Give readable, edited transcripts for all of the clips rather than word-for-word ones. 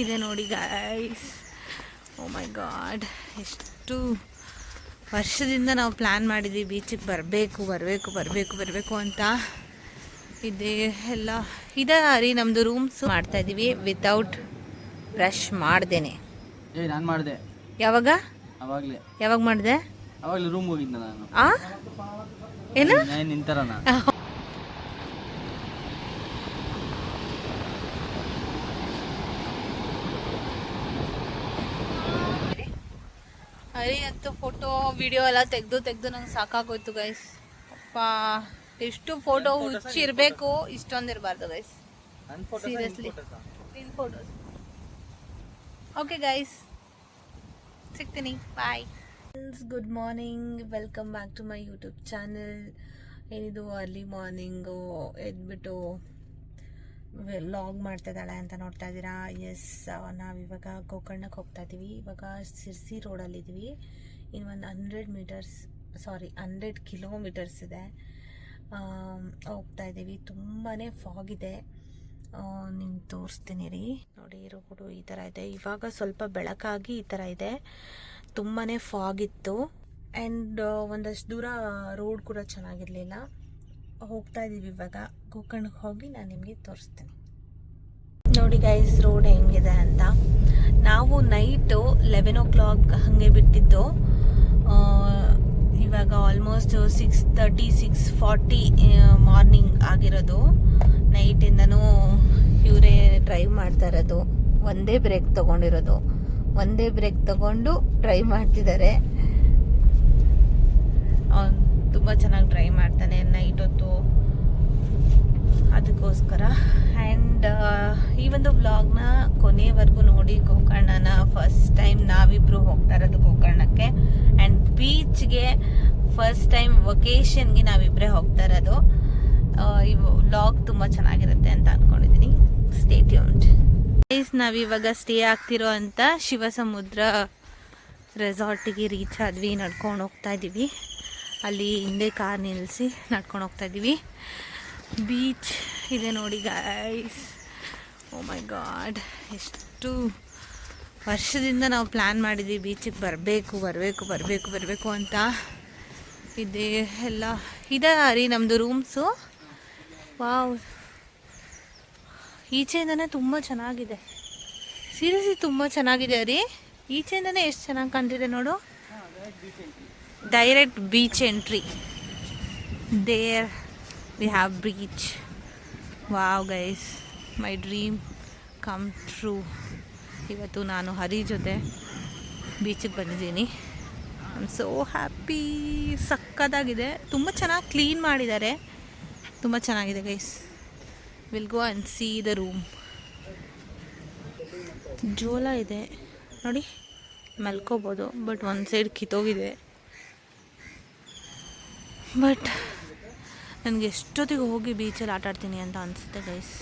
ಇದೆ ನೋಡಿ guys. O my god, ಎಷ್ಟು ವರ್ಷದಿಂದ ನಾವು ಪ್ಲ್ಯಾನ್ ಮಾಡಿದ್ವಿ ಬೀಚಿಗೆ ಬರಬೇಕು ಅಂತ. ಇದೆ ಎಲ್ಲ ಇದೆ ರೀ ನಮ್ಮದು ರೂಮ್ಸ್. ಮಾಡ್ತಾಯಿದ್ದೀವಿ ವಿತೌಟ್ ಬ್ರಷ್ ಮಾಡ್ದೇನೆ. ನಾನು ಮಾಡಿದೆ. ಯಾವಾಗ ಮಾಡಿದೆ? ಅವಾಗಲೇ ರೂಮ್ ಹೋಗಿದ್ದೆ ನಾನು. ಏನು ನಿಂತರನ ಅರಿ ಅಂತೂ ಫೋಟೋ ವಿಡಿಯೋ ಎಲ್ಲ ತೆಗೆದು ನಂಗೆ ಸಾಕಾಗೋಯ್ತು ಗೈಸ್. ಅಪ್ಪ ಎಷ್ಟು ಫೋಟೋ ಹುಚ್ಚಿರ್ಬೇಕು, ಇಷ್ಟೊಂದಿರಬಾರ್ದು guys, seriously. Photos. Okay guys, ಸಿಗ್ತೀನಿ, bye. Good morning, welcome back to my YouTube channel. ಏನಿದು ಅರ್ಲಿ ಮಾರ್ನಿಂಗು ಎದ್ಬಿಟ್ಟು ವ್ಲಾಗ್ ಮಾಡ್ತಾಯಿದ್ದಾಳೆ ಅಂತ ನೋಡ್ತಾ ಇದ್ದೀರಾ. ಎಸ್, ನಾವಿವಾಗ ಗೋಕರ್ಣಕ್ಕೆ ಹೋಗ್ತಾ ಇದ್ದೀವಿ. ಇವಾಗ ಸಿರ್ಸಿ ರೋಡಲ್ಲಿದ್ದೀವಿ. ಇನ್ನು ಒಂದು 100 ಕಿಲೋಮೀಟರ್ಸ್ ಇದೆ. ಹೋಗ್ತಾ ಇದ್ದೀವಿ. ತುಂಬಾ ಫಾಗ್ ಇದೆ, ನಿಮ್ಗೆ ತೋರಿಸ್ತೀನಿ ರೀ. ನೋಡಿ, ರೋಡು ಈ ಥರ ಇದೆ. ಇವಾಗ ಸ್ವಲ್ಪ ಬೆಳಕಾಗಿ ಈ ಥರ ಇದೆ. ತುಂಬಾ ಫಾಗ್ ಇತ್ತು ಆ್ಯಂಡ್ ಒಂದಷ್ಟು ದೂರ ರೋಡ್ ಕೂಡ ಚೆನ್ನಾಗಿರಲಿಲ್ಲ. ಹೋಗ್ತಾ ಇದ್ದೀವಿ ಇವಾಗ ಗೋಕರ್ಣಕ್ಕೆ ಹೋಗಿ ನಾನು ನಿಮಗೆ ತೋರಿಸ್ತೀನಿ. ನೋಡಿ ಗೈಸ್, ರೋಡ್ ಹೆಂಗಿದೆ ಅಂತ. ನಾವು ನೈಟು 11 o'clock ಹಾಗೆ ಬಿಟ್ಟಿದ್ದು. ಇವಾಗ ಆಲ್ಮೋಸ್ಟ್ 6:30 6:40 ಮಾರ್ನಿಂಗ್ ಆಗಿರೋದು. ನೈಟಿಂದನೂ ಇವರೇ ಡ್ರೈವ್ ಮಾಡ್ತಾ ಇರೋದು. ಒಂದೇ ಬ್ರೇಕ್ ತಗೊಂಡು ಡ್ರೈವ್ ಮಾಡ್ತಿದ್ದಾರೆ. ತುಂಬ ಚೆನ್ನಾಗಿ ಡ್ರೈವ್ ಮಾಡ್ತಾನೆ ನೈಟ್ ಹೊತ್ತು, ಅದಕ್ಕೋಸ್ಕರ. ಆ್ಯಂಡ್ ಈ ಒಂದು ವ್ಲಾಗ್ನ ಕೊನೆವರೆಗೂ ನೋಡಿ. ಗೋಕರ್ಣನ ಫಸ್ಟ್ ಟೈಮ್ ನಾವಿಬ್ಬರು ಹೋಗ್ತಾ ಇರೋದು ಗೋಕರ್ಣಕ್ಕೆ. ಆ್ಯಂಡ್ ಬೀಚ್ಗೆ ಫಸ್ಟ್ ಟೈಮ್ ವೊಕೇಶನ್ಗೆ ನಾವಿಬ್ಬರೇ ಹೋಗ್ತಾ ಇರೋದು. ಈ ವ್ಲಾಗ್ ತುಂಬ ಚೆನ್ನಾಗಿರುತ್ತೆ ಅಂತ ಅಂದ್ಕೊಂಡಿದ್ದೀನಿ. Stay tuned. ನಾವಿವಾಗ ಸ್ಟೇ ಆಗ್ತಿರೋ ಅಂತ ಶಿವಸಮುದ್ರ ರೆಸಾರ್ಟಿಗೆ ರೀಚ್ ಆದ್ವಿ. ನಡ್ಕೊಂಡು ಹೋಗ್ತಾ ಇದ್ದೀವಿ. ಅಲ್ಲಿ ಹಿಂದೆ ಕಾರ್ ನಿಲ್ಲಿಸಿ ನಡ್ಕೊಂಡು ಹೋಗ್ತಾ ಇದ್ದೀವಿ. ಬೀಚ್ ಇದೆ ನೋಡಿ ಗೈಸ್. ಓ ಮೈ ಗಾಡ್, ಎಷ್ಟು ವರ್ಷದಿಂದ ನಾವು ಪ್ಲ್ಯಾನ್ ಮಾಡಿದ್ವಿ ಬೀಚಿಗೆ ಬರಬೇಕು ಅಂತ. ಇದೆ ಎಲ್ಲ ಇದೆ ರೀ ನಮ್ಮದು ರೂಮ್ಸು. ವಾವ್, ಈಚೆಯಿಂದನೇ ತುಂಬ ಚೆನ್ನಾಗಿದೆ, ಸೀರಿಯಸ್ಲಿ ತುಂಬ ಚೆನ್ನಾಗಿದೆ ರೀ. ಈಚೆಯಿಂದನೇ ಎಷ್ಟು ಚೆನ್ನಾಗಿ ಕಾಣ್ತಿದೆ ನೋಡು. Direct beach entry. There we have beach. Wow guys, my dream come true. ಇವತ್ತು ನಾನು ಹರಿ ಜೊತೆ ಬೀಚಿಗೆ ಬಂದಿದ್ದೀನಿ. I am so happy. ಸಕ್ಕತ್ತಾಗಿದೆ, ತುಂಬ ಚೆನ್ನಾಗಿ ಕ್ಲೀನ್ ಮಾಡಿದ್ದಾರೆ, ತುಂಬ ಚೆನ್ನಾಗಿದೆ guys. Will go and see the room. ಜೋಲ ಇದೆ ನೋಡಿ, ಮಲ್ಕೋಬೋದು. ಬಟ್ ಒಂದು ಸೈಡ್ ಕಿತ್ತೋಗಿದೆ. ಬಟ್ ನನಗೆ ಎಷ್ಟೊತ್ತಿಗೆ ಹೋಗಿ ಬೀಚಲ್ಲಿ ಆಟಾಡ್ತೀನಿ ಅಂತ ಅನಿಸುತ್ತೆ ಗೈಸ್.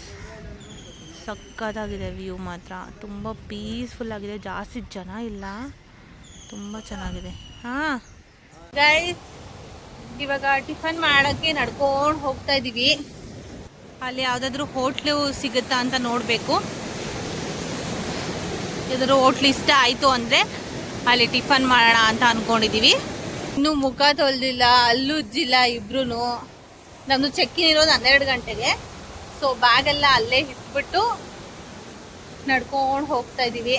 ಸಕ್ಕತ್ತಾಗಿದೆ ವ್ಯೂ ಮಾತ್ರ, ತುಂಬ ಪೀಸ್ಫುಲ್ಲಾಗಿದೆ. ಜಾಸ್ತಿ ಜನ ಇಲ್ಲ, ತುಂಬ ಚೆನ್ನಾಗಿದೆ. ಹಾಂ ಗೈಸ್, ಇವಾಗ ಟಿಫನ್ ಮಾಡೋಕ್ಕೆ ನಡ್ಕೊಂಡು ಹೋಗ್ತಾ ಇದ್ದೀವಿ. ಅಲ್ಲಿ ಯಾವುದಾದ್ರೂ ಹೋಟ್ಲು ಸಿಗುತ್ತಾ ಅಂತ ನೋಡಬೇಕು. ಯಾವ್ದಾದ್ರು ಹೋಟ್ಲ್ ಇಷ್ಟ ಆಯಿತು ಅಂದರೆ ಅಲ್ಲಿ ಟಿಫನ್ ಮಾಡೋಣ ಅಂತ ಅಂದ್ಕೊಂಡಿದ್ದೀವಿ. ಇನ್ನೂ ಮುಖ ತೊಳೆದಿಲ್ಲ, ಅಲ್ಲುಜ್ಜಿಲ್ಲ ಇಬ್ರು. ನಮ್ಮದು ಚೆಕ್ಕಿನ್ ಇರೋದು 12 ಗಂಟೆಗೆ. ಸೊ ಬ್ಯಾಗೆಲ್ಲ ಅಲ್ಲೇ ಇಟ್ಬಿಟ್ಟು ನಡ್ಕೊಂಡು ಹೋಗ್ತಾ ಇದ್ದೀವಿ.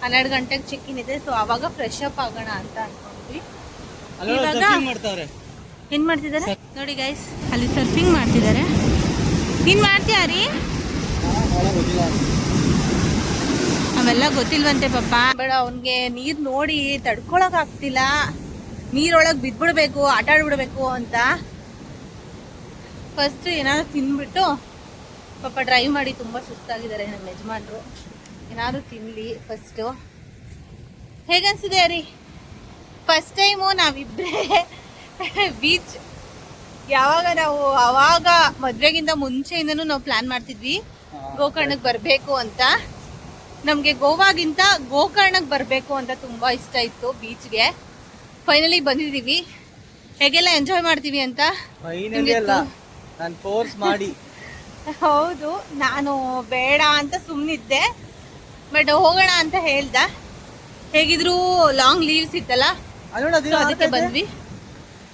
12 ಗಂಟೆಗೆ ಚೆಕ್ಕಿನ್ ಇದೆ. ಸೊ ಆವಾಗ ಫ್ರೆಶ್ ಅಪ್ ಆಗೋಣ ಅಂತ ಅಂದ್ಕೊಂಡಿದ್ವಿ. ಇವಾಗ ಏನು ಮಾಡ್ತಿದ್ದಾರೆ ನೋಡಿ ಗೈಸ್, ಅಲ್ಲಿ ಸರ್ಫಿಂಗ್ ಮಾಡ್ತಿದ್ದಾರೆ. ನೀನು ಮಾಡ್ತೀಯ ರೀ? ಅವೆಲ್ಲ ಗೊತ್ತಿಲ್ವಂತೆ ಪಾಪ. ಬೇಡ, ಅವನಿಗೆ ನೀರು ನೋಡಿ ತಡ್ಕೊಳಕ್ ಆಗ್ತಿಲ್ಲ. ನೀರೊಳಗೆ ಬಿದ್ಬಿಡ್ಬೇಕು, ಆಟ ಆಡ್ಬಿಡ್ಬೇಕು ಅಂತ. ಫಸ್ಟ್ ಏನಾದ್ರು ತಿನ್ಬಿಟ್ಟು, ಪಾಪ ಡ್ರೈವ್ ಮಾಡಿ ತುಂಬ ಸುಸ್ತಾಗಿದ್ದಾರೆ ನಮ್ಮ ಯಜಮಾನ್ರು. ಏನಾದ್ರು ತಿನ್ನಲಿ ಫಸ್ಟು. ಹೇಗನ್ಸಿದೆ ರೀ? ಫಸ್ಟ್ ಟೈಮು ನಾವಿಬ್ಬರೇ ಬೀಚ್. ಯಾವಾಗ ನಾವು ಅವಾಗ ಮದುವೆಗಿಂತ ಮುಂಚೆಯಿಂದನೂ ನಾವು ಪ್ಲ್ಯಾನ್ ಮಾಡ್ತಿದ್ವಿ ಗೋಕರ್ಣಕ್ಕೆ ಬರಬೇಕು ಅಂತ. ನಮಗೆ ಗೋವಾಗಿಂತ ಗೋಕರ್ಣಕ್ಕೆ ಬರಬೇಕು ಅಂತ ತುಂಬ ಇಷ್ಟ ಇತ್ತು ಬೀಚ್ಗೆ. ಫೈನಲಿ ಬಂದಿದ್ದೀವಿ. ಹೇಗೆಲ್ಲ ಎಂಜಾಯ್ ಮಾಡ್ತೀವಿ ಅಂತ ನಾನು ಫೋರ್ಸ್ ಮಾಡಿ ಹೌದು, ನಾನು ಬೇಡ ಅಂತ ಸುಮ್ಮನಿದ್ದೆ. ಬಟ್ ಹೋಗೋಣ ಅಂತ ಹೇಳ್ದ. ಹೇಗಿದ್ರು ಲಾಂಗ್ ಲೀವ್ಸ್ ಇತ್ತಲ್ಲ, so ಅದಕ್ಕೆ ಬಂದ್ವಿ.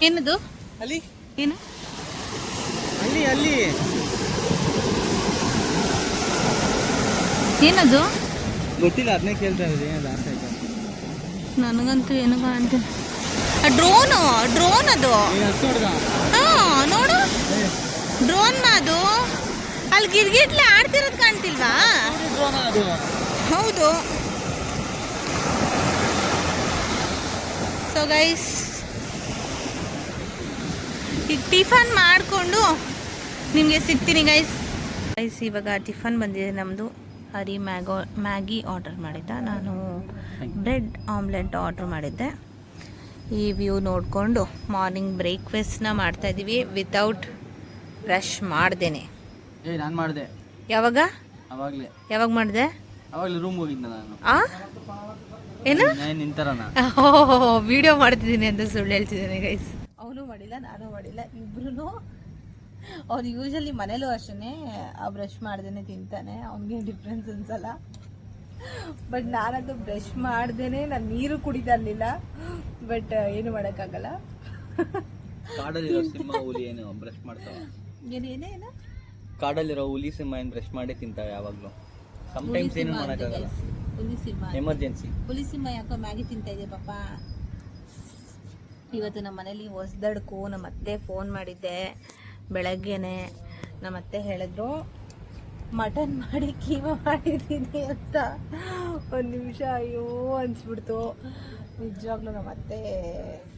ಏನದು ಅಲ್ಲಿ ಏನು ಅಲ್ಲಿ ಅಲ್ಲಿ ಏನದು ಗೊತ್ತಿಲ್ಲ, ಅದನ್ನೇ ಕೇಳ್ತಾ ಇರೋದು. ಏನದು ಅರ್ಥ ಆಯ್ತಾ? ನನಗಂತೂ ಏನು ಕಾಣ್ತ. ಡ್ರೋನು, ಡ್ರೋನ್ ಅದು. ಹಾ ನೋಡು, ಡ್ರೋನ್ ಅದು. ಅಲ್ಲಿ ಗಿರ್ಗಿಟ್ಲೆ ಆಡ್ತಿರೋದು ಕಾಣ್ತಿಲ್ವಾ? ಹೌದು. ಸೊ ಗೈಸ್, ಈಗ ಟಿಫನ್ ಮಾಡಿಕೊಂಡು ನಿಮಗೆ ಸಿಗ್ತೀನಿ ಗೈಸ್. ಇವಾಗ ಟಿಫನ್ ಬಂದಿದೆ ನಮ್ಮದು. ಹರಿ ಮ್ಯಾಗಿ ಆರ್ಡರ್ ಮಾಡಿದ್ದ, ನಾನು ಬ್ರೆಡ್ ಆಮ್ಲೆಟ್ ಆರ್ಡರ್ ಮಾಡಿದ್ದೆ. ಈ ವ್ಯೂ ನೋಡಿಕೊಂಡು ಮಾರ್ನಿಂಗ್ ಬ್ರೇಕ್ಫಾಸ್ಟ್ನ ಮಾಡ್ತಾಯಿದ್ದೀವಿ ವಿತೌಟ್ ಬ್ರಷ್ ಮಾಡ್ದೇನೆ. ನಾನು ಮಾಡಿದೆ. ಯಾವಾಗ ಯಾವಾಗ ಮಾಡಿದೆ? ಅವಾಗಲೇ ರೂಮ್ ಹೋಗಿದ್ದೆ ನಾನು. ಏನು ನಿಂತರನ ವಿಡಿಯೋ ಮಾಡ್ತಿದ್ದೀನಿ ಅಂತ ಸುಳ್ಳು ಹೇಳ್ತಿದ್ದೇನೆ ಗೈಸ್. ಅವನು ಮಾಡಿಲ್ಲ, ನಾನು ಮಾಡಿಲ್ಲ, ಇಬ್ರು. ಅವ್ನು ಯೂಶಲಿ ಮನೇಲೂ ಅಷ್ಟೇ ಬ್ರಷ್ ಮಾಡ್ದೇನೆ ತಿಂತಾನೆ, ಅವನಿಗೆ ಡಿಫ್ರೆನ್ಸ್ ಅನ್ಸಲ್ಲ. ಬಟ್ ನಾನದು ಬ್ರಷ್ ಮಾಡ್ದೇನೆ, ನಾನು ನೀರು ಕುಡಿತಾ ಇರಲಿಲ್ಲ. ಬಟ್ ಏನು ಮಾಡೋಕ್ಕಾಗಲ್ಲ. ಕಾಡಲ್ಲಿರೋ ಸಿಂಹ ಹುಲಿ ಏನು ಬ್ರಷ್ ಮಾಡ್ತಾವ? ಏನೇನು ಕಾಡಲ್ಲಿರೋ ಹುಲಿ ಸಿಂಹ ಏನು ಬ್ರಷ್ ಮಾಡೇ ತಿಂತಾವೆ ಯಾವಾಗಲೂ. ಸಮಟೈಮ್ಸ್ ಏನು ಮಾಡೋಕ್ಕಾಗಲ್ಲ, ಹುಲಿ ಸಿಂಹ, ಎಮರ್ಜೆನ್ಸಿ. ಹುಲಿ ಸಿಂಹ ಯಾಕೋ ಮ್ಯಾಗಿ ತಿಂತಾ ಇದೆ ಪಾಪ. ಇವತ್ತು ನಮ್ಮ ಮನೇಲಿ ಹೊಸ್ದಡ್ಕು. ನಮ್ಮ ಅತ್ತೆ ಫೋನ್ ಮಾಡಿದ್ದೆ ಬೆಳಗ್ಗೆನೆ. ನಮ್ಮ ಅತ್ತೆ ಹೇಳಿದ್ರು ಮಟನ್ ಮಾಡಿ ಕೀಮಾ ಮಾಡಿದ್ದೀನಿ ಅಂತ. ಒಂದು ನಿಮಿಷ ಅಯ್ಯೋ ಅನಿಸ್ಬಿಡ್ತು. ನಿಜವಾಗ್ಲೂ ನಮ್ಮ ಅತ್ತೆ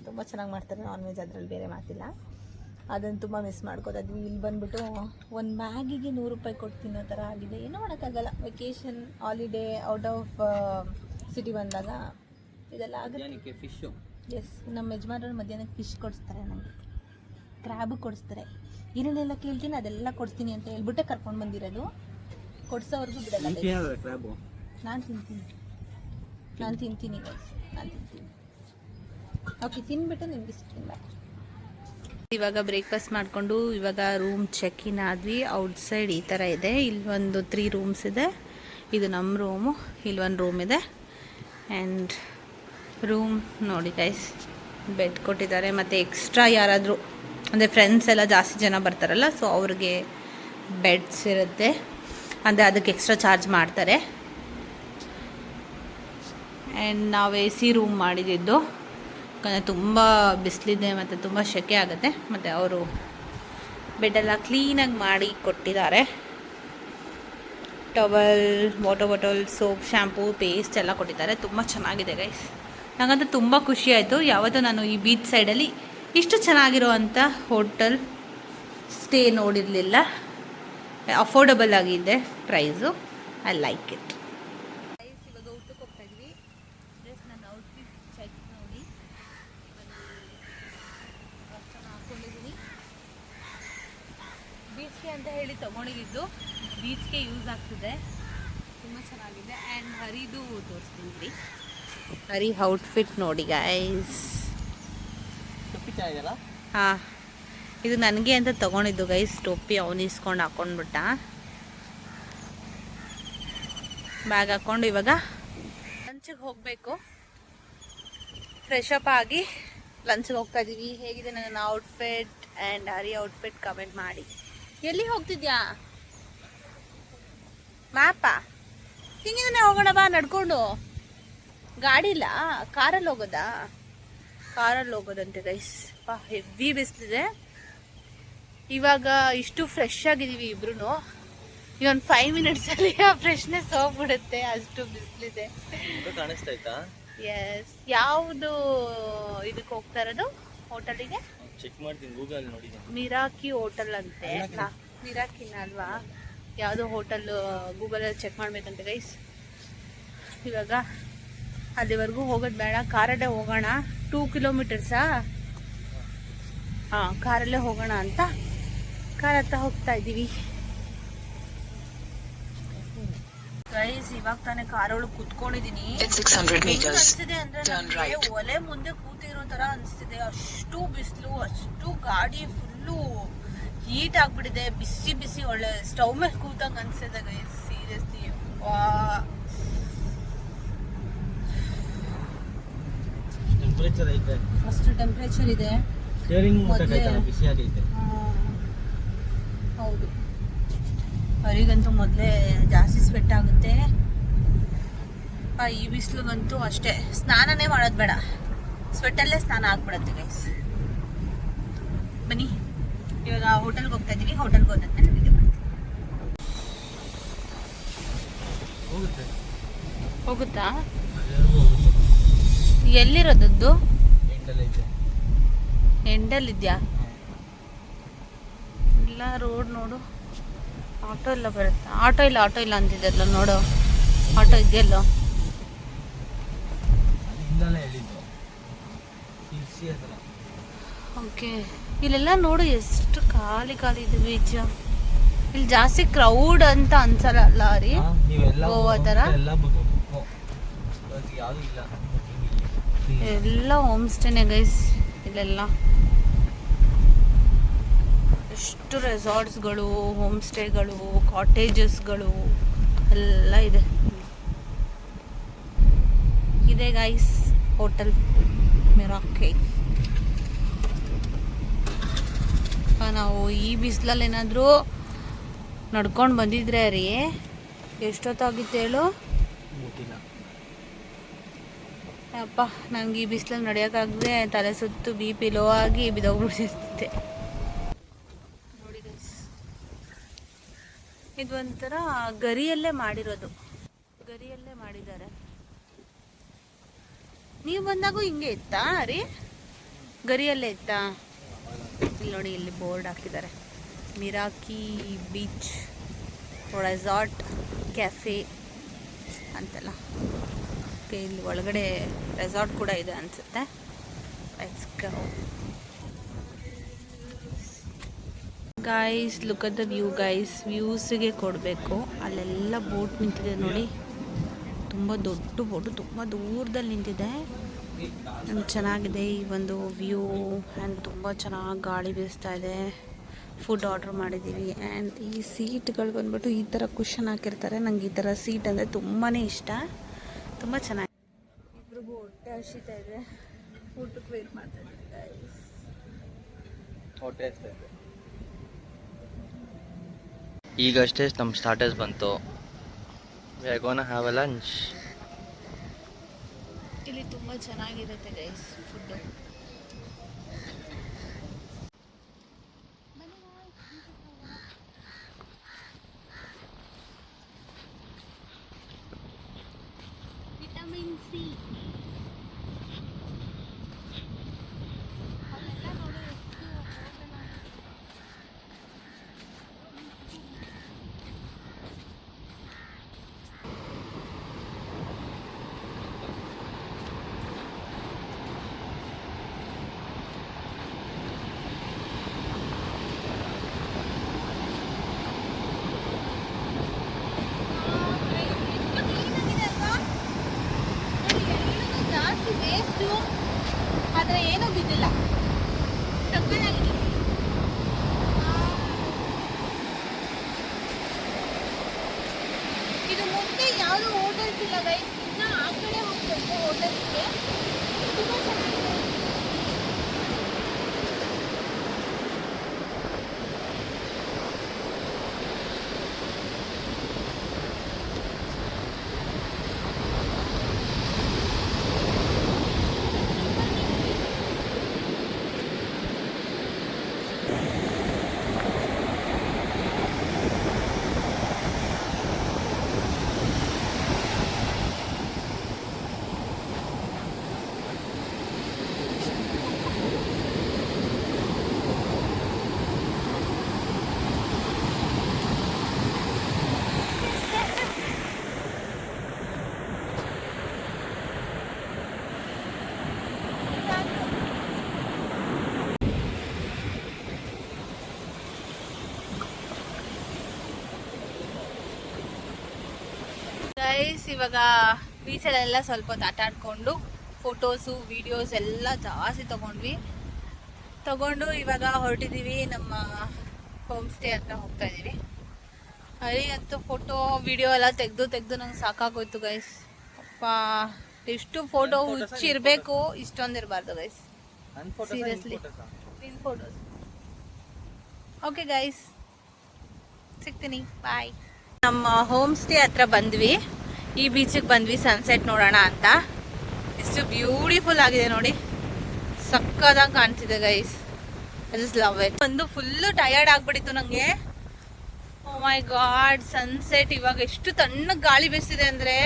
ತುಂಬ ಚೆನ್ನಾಗಿ ಮಾಡ್ತಾರೆ ನಾನ್ ವೆಜ್, ಅದರಲ್ಲಿ ಬೇರೆ ಮಾತಿಲ್ಲ. ಅದನ್ನು ತುಂಬ ಮಿಸ್ ಮಾಡ್ಕೋತಿದ್ವಿ. ಇಲ್ಲಿ ಬಂದುಬಿಟ್ಟು ಒಂದು ಮ್ಯಾಗಿಗೆ 100 ರೂಪಾಯಿ ಕೊಟ್ಟು ತಿನ್ನೋ ಥರ ಆಗಿದೆ. ಏನೂ ಮಾಡೋಕ್ಕಾಗಲ್ಲ. Vacation, holiday, out of city ಬಂದಾಗ ಇದೆಲ್ಲ ಆಗುತ್ತೆ. ಫಿಶು, ಎಸ್, ನಮ್ಮ ಯಜಮಾನರು ಮಧ್ಯಾಹ್ನಕ್ಕೆ ಫಿಶ್ ಕೊಡಿಸ್ತಾರೆ, ನಮಗೆ ಕ್ರ್ಯಾಬ್ ಕೊಡಿಸ್ತಾರೆ. ಏನೇನೆಲ್ಲ ಕೇಳ್ತೀನಿ ಅದೆಲ್ಲ ಕೊಡಿಸ್ತೀನಿ ಅಂತ ಹೇಳ್ಬಿಟ್ಟೆ ಕರ್ಕೊಂಡು ಬಂದಿರೋದು. ಕೊಡಿಸೋವರೆಗೂ ಬಿಡಲ್ಲ. ನಾನು ತಿಂತೀನಿ ಗೈಸ್, ನಾನು ತಿಂತೀನಿ. ಓಕೆ, ತಿನ್ಬಿಟ್ಟು ನಿಮಗೆ ಸಿಕ್ಕಿಲ್ಲ. ಇವಾಗ ಬ್ರೇಕ್ಫಾಸ್ಟ್ ಮಾಡಿಕೊಂಡು ಇವಾಗ ರೂಮ್ ಚೆಕ್ ಇನ್ ಆದ್ವಿ. ಔಟ್ಸೈಡ್ ಈ ಥರ ಇದೆ. ಇಲ್ಲಿ ಒಂದು 3 ರೂಮ್ಸ್ ಇದೆ. ಇದು ನಮ್ಮ ರೂಮು. ಇಲ್ಲಿ ಒಂದು ರೂಮ್ ಇದೆ. ಆ್ಯಂಡ್ ರೂಮ್ ನೋಡಿ ಗೈಸ್, ಬೆಡ್ ಕೊಟ್ಟಿದ್ದಾರೆ. ಮತ್ತು ಎಕ್ಸ್ಟ್ರಾ ಯಾರಾದರೂ ಅಂದರೆ ಫ್ರೆಂಡ್ಸ್ ಎಲ್ಲ ಜಾಸ್ತಿ ಜನ ಬರ್ತಾರಲ್ಲ, ಸೊ ಅವ್ರಿಗೆ ಬೆಡ್ಸ್ ಇರುತ್ತೆ. ಅಂದರೆ ಅದಕ್ಕೆ ಎಕ್ಸ್ಟ್ರಾ ಚಾರ್ಜ್ ಮಾಡ್ತಾರೆ. ಆ್ಯಂಡ್ ನಾವು AC ರೂಮ್ ಮಾಡಿದ್ದು, ಯಾಕಂದರೆ ತುಂಬ ಬಿಸಿಲಿದೆ ಮತ್ತು ತುಂಬ ಸೆಕೆ ಆಗುತ್ತೆ. ಮತ್ತು ಅವರು ಬೆಡ್ಡೆಲ್ಲ ಕ್ಲೀನಾಗಿ ಮಾಡಿ ಕೊಟ್ಟಿದ್ದಾರೆ. Towel, water bottle, soap, shampoo, paste ಎಲ್ಲ ಕೊಟ್ಟಿದ್ದಾರೆ. ತುಂಬ ಚೆನ್ನಾಗಿದೆ ಗೈಸ್. ನನಗಂತೂ ತುಂಬ ಖುಷಿ ಆಯಿತು. ಯಾವತ್ತೂ ನಾನು ಈ ಬೀಚ್ ಸೈಡಲ್ಲಿ ಇಷ್ಟು ಚೆನ್ನಾಗಿರೋ ಅಂಥ ಹೋಟೆಲ್ ಸ್ಟೇ ನೋಡಿರಲಿಲ್ಲ. ಅಫೋರ್ಡಬಲ್ ಆಗಿದೆ ಪ್ರೈಸು. I like it. ಇವಾಗ ಊಟಕ್ಕೆ ಹೋಗ್ತಾ ಇದ್ವಿ. ಡ್ರೆಸ್ ನನ್ನ ಔಟ್ಫಿಟ್ ಚೆಕ್ ನೋಡಿ, ಹಾಕ್ಕೊಂಡಿದ್ದೀನಿ. ಬೀಚ್ಗೆ ಅಂತ ಹೇಳಿ ತೊಗೊಂಡಿದ್ದು, ಬೀಚ್ಗೆ ಯೂಸ್ ಆಗ್ತಿದೆ. ತುಂಬ ಚೆನ್ನಾಗಿದೆ. ಆ್ಯಂಡ್ ಹರಿದು ತೋರಿಸ್ತೀನಿ ರೀ. ಹರಿ ಔಟ್ಫಿಟ್ ನೋಡಿ ಗೈಸ್. ಹಾಂ, ಇದು ನನಗೆ ಅಂತ ತೊಗೊಂಡಿದ್ದು ಗೈಸ್. ಟೋಪಿ ಅವನು ಇಸ್ಕೊಂಡು ಹಾಕ್ಕೊಂಡ್ಬಿಟ್ಟ. ಬ್ಯಾಗ್ ಹಾಕ್ಕೊಂಡು ಇವಾಗ ಲಂಚಿಗೆ ಹೋಗಬೇಕು. ಫ್ರೆಶ್ ಅಪ್ ಆಗಿ ಲಂಚಿಗೆ ಹೋಗ್ತಾ ಇದ್ದೀವಿ. ಹೇಗಿದೆ ನನ್ನ outfit and Hari outfit comment ಮಾಡಿ. ಎಲ್ಲಿ ಹೋಗ್ತಿದ್ಯಾ? ಮ್ಯಾಪಾ? ಹಿಂಗಿಂದನೇ ಹೋಗೋಣ ಬಾ ನಡ್ಕೊಂಡು. ಗಾಡಿ ಇಲ್ಲ, ಕಾರಲ್ಲಿ ಹೋಗೋದಾ? ಕಾರಲ್ಲಿ ಹೋಗೋದಂತೆ ಗೈಸ್. ಹೆವಿ ಬಿಸಿಲಿದೆ. ಇವಾಗ ಇಷ್ಟು ಫ್ರೆಶ್ ಆಗಿದ್ದೀವಿ ಇಬ್ರು. ಇವೊಂದು 5 ಮಿನಿಟ್ಸಲ್ಲಿ ಆ ಫ್ರೆಶ್ನೆಸ್ ಹೋಗ್ಬಿಡುತ್ತೆ, ಅಷ್ಟು ಬಿಸಿಲಿದೆ. ಕಾಣಿಸ್ತಾ? ಎಸ್. ಯಾವುದು ಇದಕ್ಕೆ ಹೋಗ್ತಾ ಇರೋದು ಹೋಟೆಲಿಗೆ? ಚೆಕ್ ಮಾಡ್ತೀನಿ, ಗೂಗಲ್ ನೋಡಿ. ಮಿರಾಕಿ ಹೋಟೆಲ್ ಅಂತೆ. ಮಿರಾಕಿನ ಅಲ್ವಾ? ಯಾವುದೋ ಹೋಟೆಲ್ ಗೂಗಲಲ್ಲಿ ಚೆಕ್ ಮಾಡಬೇಕಂತೆ ಗೈಸ್. ಇವಾಗ ಅಲ್ಲಿವರೆಗೂ ಹೋಗೋದು ಬೇಡ, ಕಾರಲ್ಲೇ ಹೋಗೋಣ. 2 ಕಿಲೋಮೀಟರ್ಸಾ? ಹಾಂ, ಕಾರಲ್ಲೇ ಹೋಗೋಣ ಅಂತ ಕಾರ್ ಹತ್ರ ಹೋಗ್ತಾ ಇದ್ದೀವಿ ಗೈಸ್. ಇವಾಗ ತಾನೇ ಕಾರೊಳಗೆ ಕುತ್ಕೊಂಡಿದ್ದೀನಿ. ಅನ್ಸ್ತಿದೆ ಅಂದ್ರೆ ನನಗೆ ಒಲೆ ಮುಂದೆ ಕೂತಿರೋ ತರ ಅನ್ಸ್ತಿದೆ. ಅಷ್ಟು ಬಿಸಿಲು, ಅಷ್ಟು ಗಾಡಿ ಫುಲ್ಲು ಹೀಟ್ ಆಗ್ಬಿಟ್ಟಿದೆ. ಬಿಸಿ ಬಿಸಿ ಒಳ್ಳೆ ಸ್ಟವ್ ಮೇಲೆ ಕೂತಂಗೆ ಅನ್ಸ್ತಿದೆ ಗೈಸ್. ಸೀರಿಯಸ್ಲಿ ಟೆಂಪರೇಚರ್ ಐತೆ, ಅಷ್ಟು ಟೆಂಪ್ರೇಚರ್ ಇದೆ. ಸ್ಟೇರಿಂಗ್ ಮೊದ್ಲೇ- ಬಿಸಿ ಆಗೈತೆ. ಹೌದು, ಅವರಿಗಂತೂ ಮೊದಲೇ ಜಾಸ್ತಿ ಸ್ವೆಟ್ ಆಗುತ್ತೆ. ಈ ಬಿಸಿಲಿಗಂತೂ ಅಷ್ಟೇ, ಸ್ನಾನನೇ ಮಾಡೋದು ಬೇಡ, ಸ್ವೆಟ್ಟಲ್ಲೇ ಸ್ನಾನ ಆಗ್ಬಿಡುತ್ತೆ ಗೈಸ್. ಬನ್ನಿ ಇವಾಗ ಹೋಟೆಲ್ಗೆ ಹೋಗ್ತಾ ಇದ್ದೀವಿ. ಹೋಟೆಲ್ಗೆ ಹೋದ್ಮೇಲೆ ವಿಡಿಯೋ ಮಾಡ್ತೀನಿ. ಹೋಗುತ್ತಾ? ಎಲ್ಲಿರೋದದ್ದು? ಎಂಡಲ್ಲಿದ್ಯಾ? ಇಲ್ಲ, ರೋಡ್ ನೋಡು, ಆಟೋ ಎಲ್ಲ ಬರುತ್ತೆ. ಆಟೋ ಇಲ್ಲ ಅಂತಿದ್ದಲ್ಲ, ನೋಡು ಆಟೋ ಇದೆಯಲ್ಲೋ. ಓಕೆ, ಇಲ್ಲೆಲ್ಲ ನೋಡು ಎಷ್ಟು ಖಾಲಿ ಇದೆ ಬೀಚ್. ಇಲ್ಲಿ ಜಾಸ್ತಿ ಕ್ರೌಡ್ ಅಂತ ಅನ್ಸಲ್ಲ ರೀ, ಗೋವಾ ಥರ. ಎಲ್ಲ ಹೋಮ್ ಸ್ಟೇನೇ ಗೈಸ್ ಇಲ್ಲೆಲ್ಲ. ಎಷ್ಟು ರೆಸಾರ್ಟ್ಸ್ಗಳು, ಹೋಮ್ ಸ್ಟೇಗಳು, ಕಾಟೇಜಸ್ಗಳು ಎಲ್ಲ ಇದೆ. ಇದೆ ಗೈಸ್ ಹೋಟೆಲ್ ಮಿರಾಕಲ್. ನಾವು ಈ ಬಿಸಿಲಲ್ಲಿ ಏನಾದರೂ ನಡ್ಕೊಂಡು ಬಂದಿದ್ರೆ ರೀ ಎಷ್ಟೊತ್ತಾಗಿತ್ತು ಹೇಳು? ಅಪ್ಪ, ನಂಗೆ ಈ ಬಿಸಿಲಲ್ಲಿ ನಡೆಯೋಕ್ಕಾಗದೆ ತಲೆ ಸುತ್ತು BP ಲೋ ಆಗಿ ಬಿದ್ದೋಗ್ಬಿಡ್ತಿರುತ್ತೆ. ನೋಡಿ ಗೈಸ್, ಇದು ಒಂಥರ ಗರಿಯಲ್ಲೇ ಮಾಡಿರೋದು, ಗರಿಯಲ್ಲೇ ಮಾಡಿದ್ದಾರೆ. ನೀವು ಬಂದಾಗೂ ಹಿಂಗೆ ಇತ್ತಾ ರೀ? ಗರಿಯಲ್ಲೇ ಇತ್ತಾ? ಇಲ್ಲಿ ನೋಡಿ, ಇಲ್ಲಿ ಬೋರ್ಡ್ ಹಾಕಿದ್ದಾರೆ, ಮಿರಾಕಿ ಬೀಚ್ ರೆಸಾರ್ಟ್ ಕೆಫೆ ಅಂತೆಲ್ಲ. ಓಕೆ, ಇಲ್ಲಿ ಒಳಗಡೆ ರೆಸಾರ್ಟ್ ಕೂಡ ಇದೆ ಅನಿಸುತ್ತೆ. Let's go guys, look at the view guys. ವ್ಯೂಸಿಗೆ ಕೊಡಬೇಕು. ಅಲ್ಲೆಲ್ಲ ಬೋಟ್ ನಿಂತಿದೆ ನೋಡಿ, ತುಂಬ ದೊಡ್ಡ ಬೋಟು, ತುಂಬ ದೂರದಲ್ಲಿ ನಿಂತಿದೆ. ಚೆನ್ನಾಗಿದೆ ಈ ಒಂದು ವ್ಯೂ ಆ್ಯಂಡ್ ತುಂಬ ಚೆನ್ನಾಗಿ ಗಾಳಿ ಬೀಸ್ತಾ ಇದೆ. ಫುಡ್ ಆರ್ಡ್ರ್ ಮಾಡಿದ್ದೀವಿ. ಆ್ಯಂಡ್ ಈ ಸೀಟ್ಗಳು ಬಂದ್ಬಿಟ್ಟು ಈ ಥರ ಕುಷನ್ ಹಾಕಿರ್ತಾರೆ. ನಂಗೆ ಈ ಥರ ಸೀಟ್ ಅಂದರೆ ತುಂಬಾ ಇಷ್ಟ, ತುಂಬ ಚೆನ್ನಾಗಿ. ಇಬ್ರಿಗೂ ಹೊಟ್ಟೆ ಹಸಿತಾ ಇದೆ, ಊಟಕ್ಕೆ ವೇಟ್ ಮಾಡ್ತಾ ಇದ್ದೀವಿ. ಹೊಟ್ಟೆ ಹಸಿತಾ ಇದೆ. ಈಗಷ್ಟೇ ನಮ್ಮ ಸ್ಟಾರ್ಟರ್ಸ್ ಬಂತು. We are gonna have a lunch. ಇಲ್ಲಿ ತುಂಬ ಚೆನ್ನಾಗಿರುತ್ತೆ guys food. Vitamin C waste, ಆದರೆ ಏನೂ ಬಿದ್ದಿಲ್ಲ. ಸಕ್ಕತ್ತಾಗಿದೆ. ಇದು ಮುಂದೆ ಯಾವುದೂ ಹೋಟೆಲ್ಸ್ ಇಲ್ಲ ಗೈಸ್, ಇನ್ನು ಆ ಕಡೆ ಹೋಗ್ಬೇಕು ಹೋಟೆಲ್ಸ್ಗೆ. ತುಂಬ ಚೆನ್ನಾಗಿದೆ. ಗೈಸ್, ಇವಾಗ ಬೀಚಲ್ಲೆಲ್ಲ ಸ್ವಲ್ಪ ಹೊತ್ತು ಆಟ ಆಡ್ಕೊಂಡು ಫೋಟೋಸು ವಿಡಿಯೋಸ್ ಎಲ್ಲ ಜಾಸ್ತಿ ತಗೊಂಡು ಇವಾಗ ಹೊರಟಿದ್ದೀವಿ. ನಮ್ಮ ಹೋಮ್ ಸ್ಟೇ ಹತ್ರ ಹೋಗ್ತಾ ಇದ್ದೀವಿ. ಅಲ್ಲಿಗಂತೂ ಫೋಟೋ ವಿಡಿಯೋ ಎಲ್ಲ ತೆಗೆದು ನಂಗೆ ಸಾಕಾಗೋಯ್ತು ಗೈಸ್. ಅಪ್ಪ, ಎಷ್ಟು ಫೋಟೋ ಹುಚ್ಚಿರ್ಬೇಕು, ಇಷ್ಟೊಂದಿರಬಾರ್ದು ಗೈಸ್. ಸೀರಿಯಸ್ಲಿ ನಿನ್ ಫೋಟೋಸ್. ಓಕೆ ಗೈಸ್, ಸಿಗ್ತೀನಿ, ಬಾಯ್. ನಮ್ಮ ಹೋಮ್ ಸ್ಟೇ ಹತ್ರ ಬಂದ್ವಿ. ಈ ಬೀಚಿಗೆ ಬಂದ್ವಿ ಸನ್ಸೆಟ್ ನೋಡೋಣ ಅಂತ. ಎಷ್ಟು ಬ್ಯೂಟಿಫುಲ್ ಆಗಿದೆ ನೋಡಿ, ಸಕ್ಕದಾಗಿ ಕಾಣ್ತಿದೆ guys. I just love it. ಒಂದು ಫುಲ್ಲು ಟಯರ್ಡ್ ಆಗ್ಬಿಟ್ಟಿತ್ತು ನಂಗೆ. ಓ ಮೈ ಗಾಡ್, ಸನ್ಸೆಟ್ ಇವಾಗ ಎಷ್ಟು ತಣ್ಣಗೆ ಗಾಳಿ ಬೀಸ್ತಿದೆ ಅಂದ್ರೆ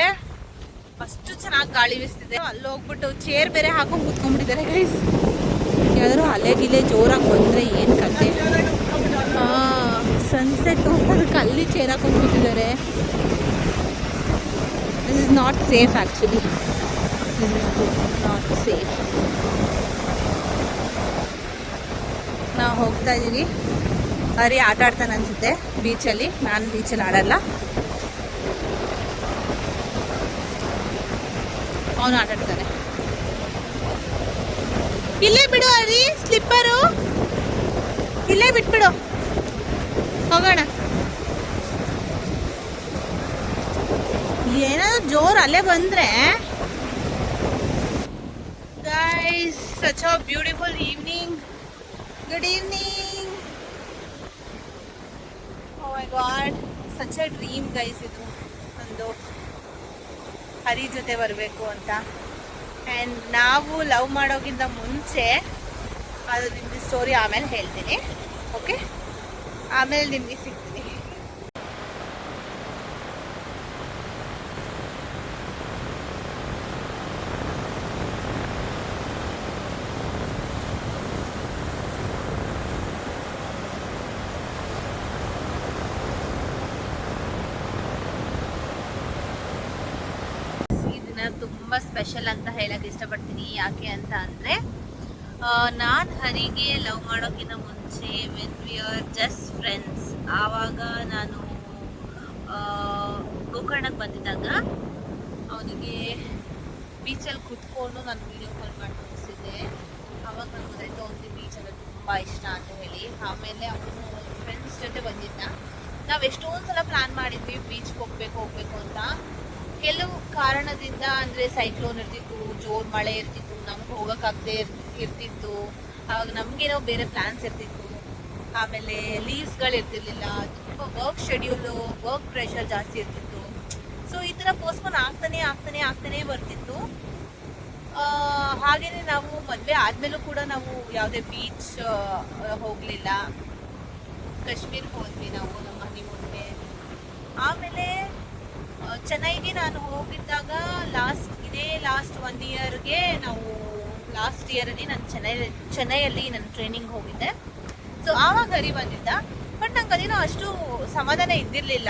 ಅಷ್ಟು ಚೆನ್ನಾಗಿ ಗಾಳಿ ಬೀಸ್ತಿದೆ. ಅಲ್ಲಿ ಹೋಗ್ಬಿಟ್ಟು ಚೇರ್ ಬೇರೆ ಹಾಕೊಂಡು ಕೂತ್ಕೊಂಡ್ಬಿಟ್ಟಿದ್ದಾರೆ ಗೈಸ್. ಯಾವ್ದಾದ್ರು ಅಲೆ ಗಿಲೆ ಜೋರಾಗಿ ಬಂದ್ರೆ ಏನ್ ಕತೆ. ಸನ್ಸೆಟ್ ನೋಡೋದಕ್ಕೆ ಅಲ್ಲಿ ಚೇರ್ ಹಾಕೊಂಡು ಕೂತಿದ್ದಾರೆ. This is not safe actually, this is not safe. ನಾವು ಹೋಗ್ತಾ ಇದ್ದೀವಿ. ಹರಿ ಆಟ ಆಡ್ತಾನೆ ಅನ್ಸುತ್ತೆ ಬೀಚಲ್ಲಿ. ನಾನು ಬೀಚಲ್ಲಿ ಆಡಲ್ಲ, ಅವನು ಆಟ ಆಡ್ತಾನೆ. ಇಲ್ಲೇ ಬಿಡು ಹರಿ, ಸ್ಲಿಪ್ಪರು ಇಲ್ಲೇ ಬಿಟ್ಬಿಡು, ಹೋಗೋಣ. ಏನಾದ್ರು ಜೋರ್ ಅಲ್ಲೇ ಬಂದ್ರೆ. Guys, such a beautiful evening. Good evening. Oh my god, such a dream guys. ಇದು ಒಂದು ಹರಿ ಜೊತೆ ಬರಬೇಕು ಅಂತ. ಆ್ಯಂಡ್ ನಾವು ಲವ್ ಮಾಡೋಕ್ಕಿಂತ ಮುಂಚೆ ಅದು ನಿಮಗೆ ಸ್ಟೋರಿ ಆಮೇಲೆ ಹೇಳ್ತೀನಿ. ಓಕೆ, ಆಮೇಲೆ ನಿಮಗೆ ಸಿಗ್ತೀನಿ. ತುಂಬ ಸ್ಪೆಷಲ್ ಅಂತ ಹೇಳಕ್ಕೆ ಇಷ್ಟಪಡ್ತೀನಿ. ಯಾಕೆ ಅಂತ ಅಂದರೆ, ನಾನು ಹರಿಗೆ ಲವ್ ಮಾಡೋಕ್ಕಿಂತ ಮುಂಚೆ when we are just friends, ಆವಾಗ ನಾನು ಗೋಕರ್ಣಕ್ಕೆ ಬಂದಿದ್ದಾಗ ಅವನಿಗೆ ಬೀಚಲ್ಲಿ ಕೂತ್ಕೊಂಡು ನಾನು ವೀಡಿಯೋ ಕಾಲ್ ಮಾಡಿ ತೋರಿಸಿದ್ದೆ. ಆವಾಗ ನನಗೆ ಗೊತ್ತಾಯ್ತು ಅವನಿಗೆ ಬೀಚಲ್ಲಿ ತುಂಬ ಇಷ್ಟ ಅಂತ ಹೇಳಿ. ಆಮೇಲೆ ಅವನು ಫ್ರೆಂಡ್ಸ್ ಜೊತೆ ಬಂದಿದ್ದ. ನಾವು ಎಷ್ಟೊಂದು ಸಲ ಪ್ಲ್ಯಾನ್ ಮಾಡಿದ್ವಿ ಬೀಚ್ಗೆ ಹೋಗ್ಬೇಕು ಅಂತ. ಕೆಲವು ಕಾರಣದಿಂದ, ಅಂದರೆ ಸೈಕ್ಲೋನ್ ಇರ್ತಿತ್ತು, ಜೋರು ಮಳೆ ಇರ್ತಿತ್ತು, ನಮ್ಗೆ ಹೋಗೋಕ್ಕಾಗದೆ ಇರ್ತಿತ್ತು. ಆವಾಗ ನಮಗೇನೋ ಬೇರೆ ಪ್ಲ್ಯಾನ್ಸ್ ಇರ್ತಿತ್ತು. ಆಮೇಲೆ ಲೀವ್ಸ್ಗಳು ಇರ್ತಿರ್ಲಿಲ್ಲ, ತುಂಬ ವರ್ಕ್ ಶೆಡ್ಯೂಲು, ವರ್ಕ್ ಪ್ರೆಷರ್ ಜಾಸ್ತಿ ಇರ್ತಿತ್ತು. ಸೊ ಈ ಥರ ಪೋಸ್ಟ್ಪೋನ್ ಆಗ್ತಾನೆ ಬರ್ತಿತ್ತು. ಹಾಗೆಯೇ ನಾವು ಮದುವೆ ಆದಮೇಲೂ ಕೂಡ ನಾವು ಯಾವುದೇ ಬೀಚ್ ಹೋಗಲಿಲ್ಲ. ಕಾಶ್ಮೀರ್ಗೆ ಹೋದ್ವಿ ನಾವು ನಮ್ಮ ಹನಿಮೂನ್ಗೆ. ಆಮೇಲೆ ಚೆನ್ನೈಗೆ ನಾನು ಹೋಗಿದ್ದಾಗ ಲಾಸ್ಟ್ 1 ಇಯರ್ಗೆ ನಾವು ಲಾಸ್ಟ್ ಇಯರಲ್ಲಿ ನಾನು ಚೆನ್ನೈಯಲ್ಲಿ ನನ್ನ ಟ್ರೈನಿಂಗ್ ಹೋಗಿದ್ದೆ. ಸೊ ಆವಾಗ ಹರಿ ಬಂದಿದ್ದ. ಬಟ್ ನಂಗೆ ಅದೇನೋ ಅಷ್ಟು ಸಮಾಧಾನ ಇದ್ದಿರಲಿಲ್ಲ.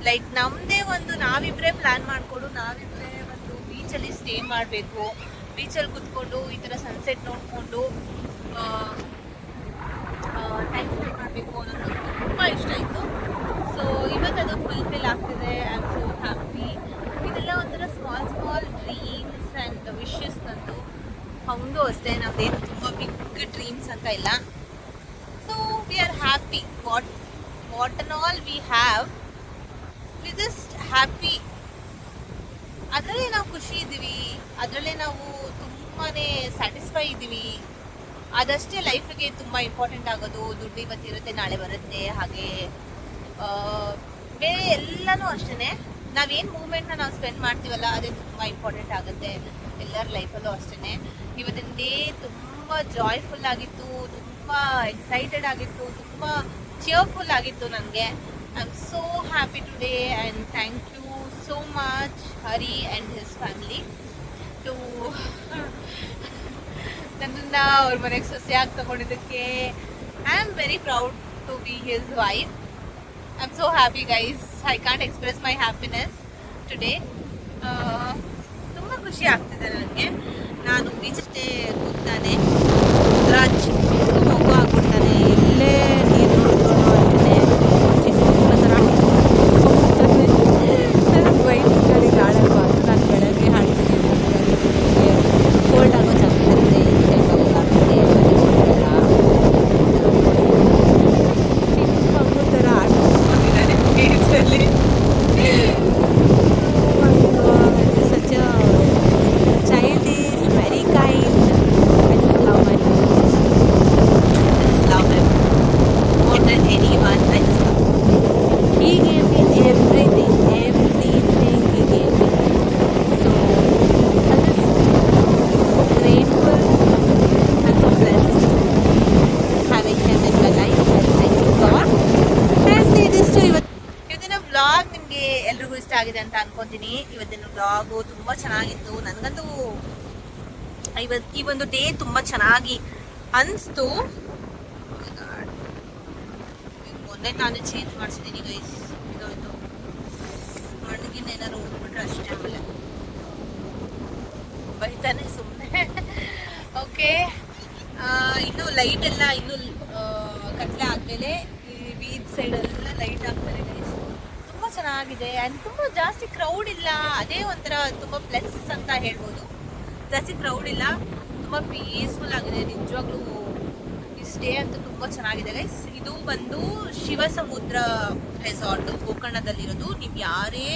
ಲೈಕ್ ನಮ್ಮದೇ ಒಂದು ನಾವಿಬ್ಬರೇ ಪ್ಲ್ಯಾನ್ ಮಾಡಿಕೊಂಡು ನಾವಿಬ್ಬರೇ ಒಂದು ಬೀಚಲ್ಲಿ ಸ್ಟೇ ಮಾಡಬೇಕು, ಬೀಚಲ್ಲಿ ಕುತ್ಕೊಂಡು ಈ ಥರ ಸನ್ಸೆಟ್ ನೋಡಿಕೊಂಡು ಟೈಮ್ ಸ್ಪೆಂಡ್ ಮಾಡಬೇಕು ಅನ್ನೋದು ತುಂಬ ಇಷ್ಟ ಇತ್ತು. ಸೊ ಇವತ್ತು ಅದು ಫುಲ್ಫಿಲ್ ಆಗ್ತಿದೆ. I am so happy. ಇದೆಲ್ಲ ಒಂಥರ ಸ್ಮಾಲ್ ಡ್ರೀಮ್ಸ್ ಆ್ಯಂಡ್ ವಿಶಸ್ ನಂದು. ಅವನದು ಅಷ್ಟೇ, ನಮ್ಮದೇನು ತುಂಬ ಬಿಗ್ ಡ್ರೀಮ್ಸ್ ಅಂತ ಇಲ್ಲ. So we are happy. What and all we have, we just happy. ಅದರಲ್ಲೇ ನಾವು ಖುಷಿ ಇದ್ದೀವಿ, ಅದರಲ್ಲೇ ನಾವು ತುಂಬಾ ಸ್ಯಾಟಿಸ್ಫೈ ಇದ್ದೀವಿ. ಅದಷ್ಟೇ ಲೈಫಿಗೆ ತುಂಬ ಇಂಪಾರ್ಟೆಂಟ್ ಆಗೋದು. ದುಡ್ಡು ಇವತ್ತಿರುತ್ತೆ, ನಾಳೆ ಬರುತ್ತೆ. ಹಾಗೆ ಬೇರೆ ಎಲ್ಲನೂ ಅಷ್ಟೇ. ನಾವೇನು ಮೂಮೆಂಟ್ನ ನಾವು ಸ್ಪೆಂಡ್ ಮಾಡ್ತೀವಲ್ಲ, ಅದೇ ತುಂಬ ಇಂಪಾರ್ಟೆಂಟ್ ಆಗುತ್ತೆ ಎಲ್ಲರ ಲೈಫಲ್ಲೂ ಅಷ್ಟೇ. ಇವತ್ತಿನ ಡೇ ತುಂಬ ಜಾಯ್ಫುಲ್ ಆಗಿತ್ತು, ತುಂಬ ಎಕ್ಸೈಟೆಡ್ ಆಗಿತ್ತು, ತುಂಬ ಚಿಯರ್ಫುಲ್ ಆಗಿತ್ತು ನನಗೆ. I am so happy today and thank you so much Hari and his family to ನನ್ನನ್ನು ಅವ್ರ ಮನೆಗೆ ಸೊಸೆಯಾಗಿ ತಗೊಂಡಿದ್ದಕ್ಕೆ. I am very proud to be his wife. I'm so happy guys. I can't express my happiness today. ತುಂಬ ಖುಷಿ ಆಗ್ತಿದೆ ನನಗೆ. ನಾನು ಬೀಚಷ್ಟೇ ಕೂತಾನೆ, ರಾಜ್ ಮಗು ಆಗ್ಬಿಡ್ತಾನೆ, ಎಲ್ಲೇ ನೀರು ನೋಡ್ಕೊಂಡು ಅಷ್ಟೇ ಚಿಕ್ಕ ಥರ ವೈಟ್ಗಳಿಗೆ ಆಡಲ್ವ ಅಂತ ನಾನು ಬೆಳಗ್ಗೆ ಹಾಡ್ತೀನಿ. ಕೋಲ್ಡ್ ಆಗೋ ಚಾನ್ಸಸ್ ಇರುತ್ತೆ, ಈ ಟೈಮ್ ಹೋಗೋಕ್ಕಾಗುತ್ತೆ. ಚಿಕ್ಕ ಮಗು ಥರ ಆಡ್ಕೊಂಡಿದ್ದಾನೆ ಬೀಚಲ್ಲಿ. ಸಚ್ ಆಗಿದೆ ಅಂತ ಅನ್ಕೊಂತೀನಿ. ಇವತ್ತಿನ ಬ್ಲಾಗು ತುಂಬ ಚೆನ್ನಾಗಿತ್ತು. ನನಗಂತೂ ಈ ಒಂದು ಡೇ ತುಂಬ ಚೆನ್ನಾಗಿ ಅನಿಸ್ತು. ಮೊನ್ನೆ ನಾನು ಚೇಂಜ್ ಮಾಡಿಸಿದ್ದೀನಿ ಗೈಸ್. ಇದೊಂದು ಮಣ್ಣಿಗಿನ ಏನಾದ್ರು ಹೋಗ್ಬಿಟ್ರೆ ಅಷ್ಟೇ, ಆಮೇಲೆ ಬೈತಾನೆ ಸುಮ್ಮನೆ. ಓಕೆ, ಇನ್ನು ಲೈಟ್ ಎಲ್ಲ ಇನ್ನು ಕತ್ಲೆ ಆದಮೇಲೆ ಈ ಬೀಚ್ ಸೈಡೆಲ್ಲ ಲೈಟ್ ಆಗ್ತಾರೆ ಗೈಸ್. ತುಂಬ ಚೆನ್ನಾಗಿದೆ ಆ್ಯಂಡ್ ತುಂಬ ಜಾಸ್ತಿ ಕ್ರೌಡ್ ಇಲ್ಲ. ಅದೇ ಒಂಥರ ತುಂಬ ಪ್ಲಸ್ ಅಂತ ಹೇಳ್ಬೋದು. ಜಾಸ್ತಿ ಕ್ರೌಡ್ ಇಲ್ಲ, ತುಂಬ ಪೀಸ್ಫುಲ್ ಆಗಿದೆ ನಿಜವಾಗ್ಲೂ. ಈ ಸ್ಟೇ ಅಂತೂ ತುಂಬ ಚೆನ್ನಾಗಿದೆ ಗೈಸ್. ಇದು ಬಂದು ಶಿವಸಮುದ್ರ ರೆಸಾರ್ಟ್ ಗೋಕರ್ಣದಲ್ಲಿರೋದು. ನೀವು ಯಾರೇ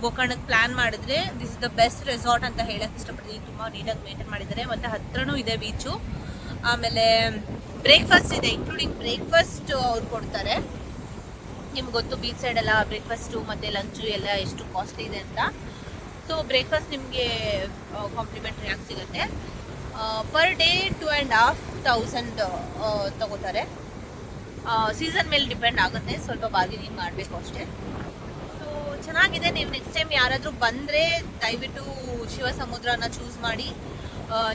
ಗೋಕರ್ಣಕ್ಕೆ ಪ್ಲ್ಯಾನ್ ಮಾಡಿದ್ರೆ this is the best resort ಅಂತ ಹೇಳಕ್ಕೆ ಇಷ್ಟಪಡ್ತೀನಿ. ತುಂಬ ನೀಟಾಗಿ ಮೇಂಟೈನ್ ಮಾಡಿದ್ದಾರೆ, ಮತ್ತು ಹತ್ರನೂ ಇದೆ ಬೀಚು. ಆಮೇಲೆ ಬ್ರೇಕ್ಫಾಸ್ಟ್ ಇದೆ, ಇನ್ಕ್ಲೂಡಿಂಗ್ ಬ್ರೇಕ್ಫಾಸ್ಟ್ ಅವ್ರು ಕೊಡ್ತಾರೆ. ನಿಮ್ಗೆ ಗೊತ್ತು ಬೀಚ್ ಸೈಡ್ ಎಲ್ಲ ಬ್ರೇಕ್ಫಾಸ್ಟು ಮತ್ತು ಲಂಚು ಎಲ್ಲ ಎಷ್ಟು ಕಾಸ್ಟ್ಲಿ ಇದೆ ಅಂತ. ಸೊ ಬ್ರೇಕ್ಫಾಸ್ಟ್ ನಿಮಗೆ ಕಾಂಪ್ಲಿಮೆಂಟ್ರಿ ಆಗಿ ಸಿಗುತ್ತೆ. ಪರ್ ಡೇ 2,500 ತಗೋತಾರೆ. ಸೀಸನ್ ಮೇಲೆ ಡಿಪೆಂಡ್ ಆಗುತ್ತೆ, ಸ್ವಲ್ಪ ಬಾರ್ಗೇನಿಂಗ್ ಮಾಡಬೇಕು ಅಷ್ಟೇ. ಸೊ ಚೆನ್ನಾಗಿದೆ. ನೀವು ನೆಕ್ಸ್ಟ್ ಟೈಮ್ ಯಾರಾದರೂ ಬಂದರೆ ದಯವಿಟ್ಟು ಶಿವಸಮುದ್ರನ ಚೂಸ್ ಮಾಡಿ.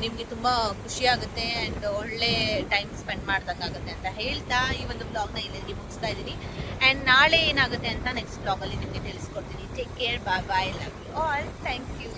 ನಿಮಗೆ ತುಂಬ ಖುಷಿಯಾಗುತ್ತೆ ಆ್ಯಂಡ್ ಒಳ್ಳೆ ಟೈಮ್ ಸ್ಪೆಂಡ್ ಮಾಡ್ದಂಗಾಗುತ್ತೆ ಅಂತ ಹೇಳ್ತಾ ಈ ಒಂದು ಬ್ಲಾಗ್ನ ಇಲ್ಲಿಗೆ ಮುಗಿಸ್ತಾ ಇದ್ದೀನಿ. ಆ್ಯಂಡ್ ನಾಳೆ ಏನಾಗುತ್ತೆ ಅಂತ ನೆಕ್ಸ್ಟ್ ಬ್ಲಾಗಲ್ಲಿ ನಿಮಗೆ ತಿಳಿಸ್ಕೊಡ್ತೀನಿ. Take care, bye bye, love you all, thank you.